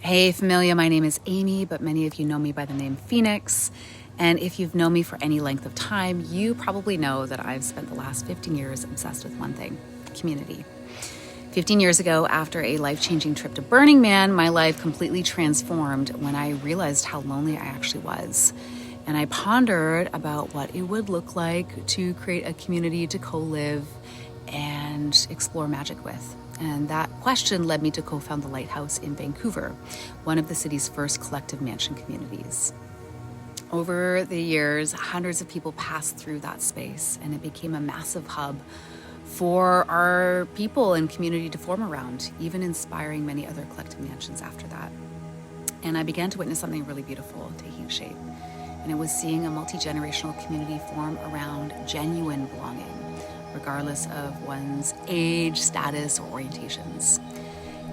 Hey Familia, my name is Amy, but many of you know me by the name Phoenix. And if you've known me for any length of time, you probably know that I've spent the last 15 years obsessed with one thing: community. 15 years ago, after a life-changing trip to Burning Man, my life completely transformed when I realized how lonely I actually was. And I pondered about what it would look like to create a community to co-live and explore magic with. And that question led me to co-found the Lighthouse in Vancouver, one of the city's first collective mansion communities. Over the years, hundreds of people passed through that space, and it became a massive hub for our people and community to form around, even inspiring many other collective mansions after that. And I began to witness something really beautiful taking shape. And it was seeing a multi-generational community form around genuine belonging, regardless of one's age, status, or orientations.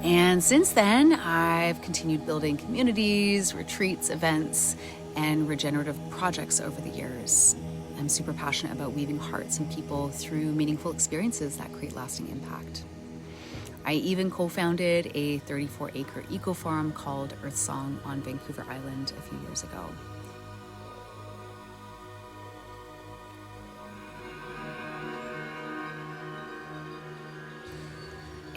And since then, I've continued building communities, retreats, events, and regenerative projects over the years. I'm super passionate about weaving hearts and people through meaningful experiences that create lasting impact. I even co-founded a 34-acre eco-farm called Earth Song on Vancouver Island a few years ago.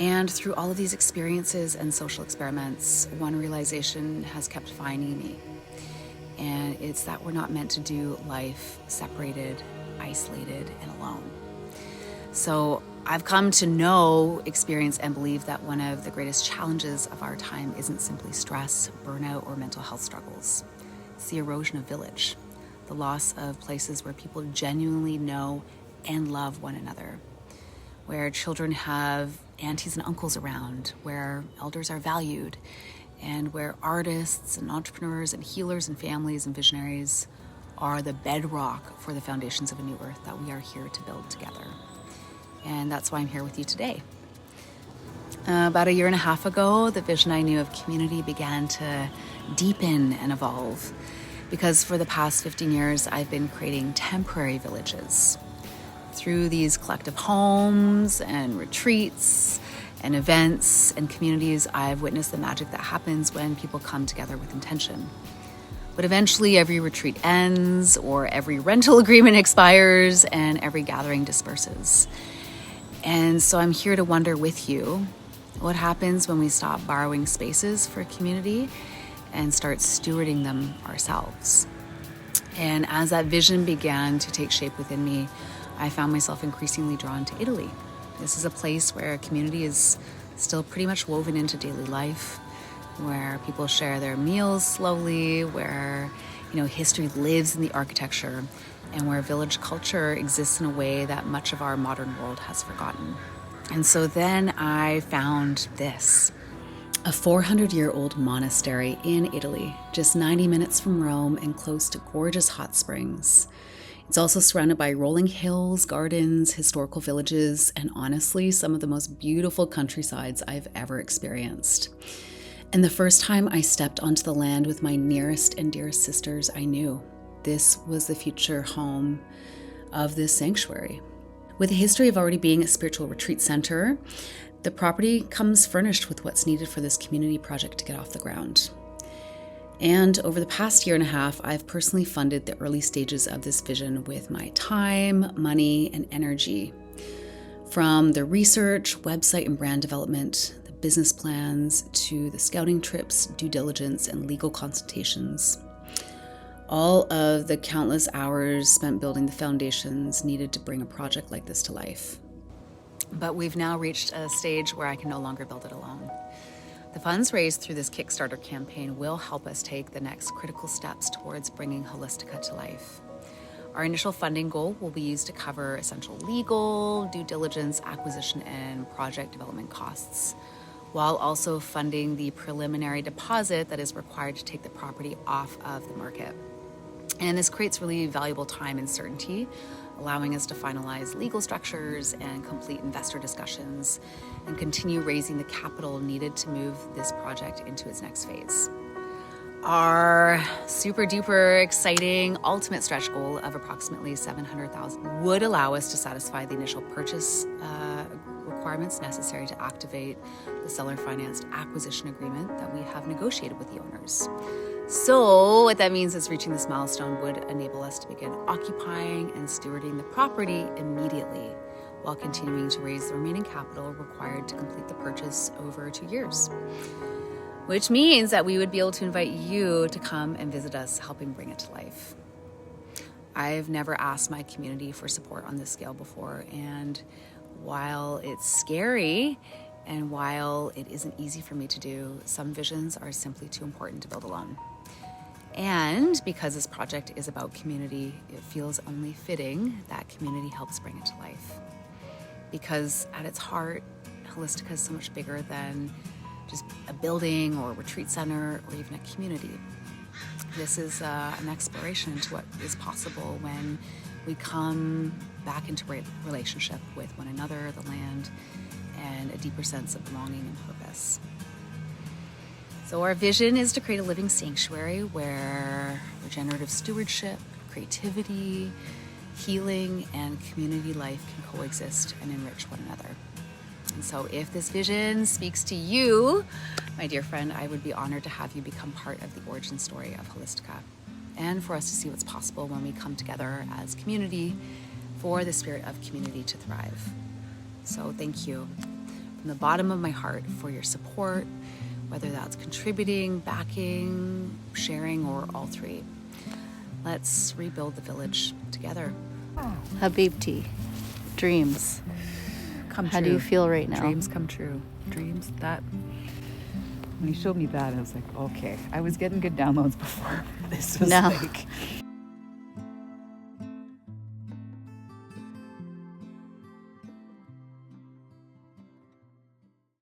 And through all of these experiences and social experiments, one realization has kept finding me. And it's that we're not meant to do life separated, isolated, and alone. So I've come to know, experience, and believe that one of the greatest challenges of our time isn't simply stress, burnout, or mental health struggles. It's the erosion of village, the loss of places where people genuinely know and love one another, where children have aunties and uncles around, where elders are valued, and where artists and entrepreneurs and healers and families and visionaries are the bedrock for the foundations of a new earth that we are here to build together. And that's why I'm here with you today. About a year and a half ago, the vision I knew of community began to deepen and evolve, because for the past 15 years, I've been creating temporary villages. Through these collective homes and retreats and events and communities, I've witnessed the magic that happens when people come together with intention. But eventually every retreat ends, or every rental agreement expires, and every gathering disperses. And so I'm here to wonder with you, what happens when we stop borrowing spaces for community and start stewarding them ourselves? And as that vision began to take shape within me, I found myself increasingly drawn to Italy. This is a place where community is still pretty much woven into daily life, where people share their meals slowly, where history lives in the architecture, and where village culture exists in a way that much of our modern world has forgotten. And so then I found this, a 400-year-old monastery in Italy, just 90 minutes from Rome and close to gorgeous hot springs. It's also surrounded by rolling hills, gardens, historical villages, and honestly, some of the most beautiful countrysides I've ever experienced. And the first time I stepped onto the land with my nearest and dearest sisters, I knew this was the future home of this sanctuary. With a history of already being a spiritual retreat center, the property comes furnished with what's needed for this community project to get off the ground. And over the past year and a half, I've personally funded the early stages of this vision with my time, money, and energy. From the research, website and brand development, the business plans, to the scouting trips, due diligence, and legal consultations. All of the countless hours spent building the foundations needed to bring a project like this to life. But we've now reached a stage where I can no longer build it alone. The funds raised through this Kickstarter campaign will help us take the next critical steps towards bringing Holistica to life. Our initial funding goal will be used to cover essential legal, due diligence, acquisition, and project development costs, while also funding the preliminary deposit that is required to take the property off of the market. And this creates really valuable time and certainty, allowing us to finalize legal structures and complete investor discussions and continue raising the capital needed to move this project into its next phase. Our super duper exciting ultimate stretch goal of approximately $700,000 would allow us to satisfy the initial purchase requirements necessary to activate the seller-financed acquisition agreement that we have negotiated with the owners. So what that means is reaching this milestone would enable us to begin occupying and stewarding the property immediately, while continuing to raise the remaining capital required to complete the purchase over 2 years. Which means that we would be able to invite you to come and visit us, helping bring it to life. I've never asked my community for support on this scale before, and while it's scary and while it isn't easy for me to do, some visions are simply too important to build alone. And because this project is about community, it feels only fitting that community helps bring it to life. Because at its heart, Holistica is so much bigger than just a building or a retreat center or even a community. This is an exploration into what is possible when we come back into relationship with one another, the land, and a deeper sense of belonging and purpose. So our vision is to create a living sanctuary where regenerative stewardship, creativity, healing, and community life can coexist and enrich one another. And so if this vision speaks to you, my dear friend, I would be honored to have you become part of the origin story of Holistica, and for us to see what's possible when we come together as community for the spirit of community to thrive. So thank you from the bottom of my heart for your support, whether that's contributing, backing, sharing, or all three. Let's rebuild the village together. Habibti, dreams. Come How true. do you feel right now? Dreams come true. Dreams that, when he showed me that, I was like, okay. I was getting good downloads before. This was No. like,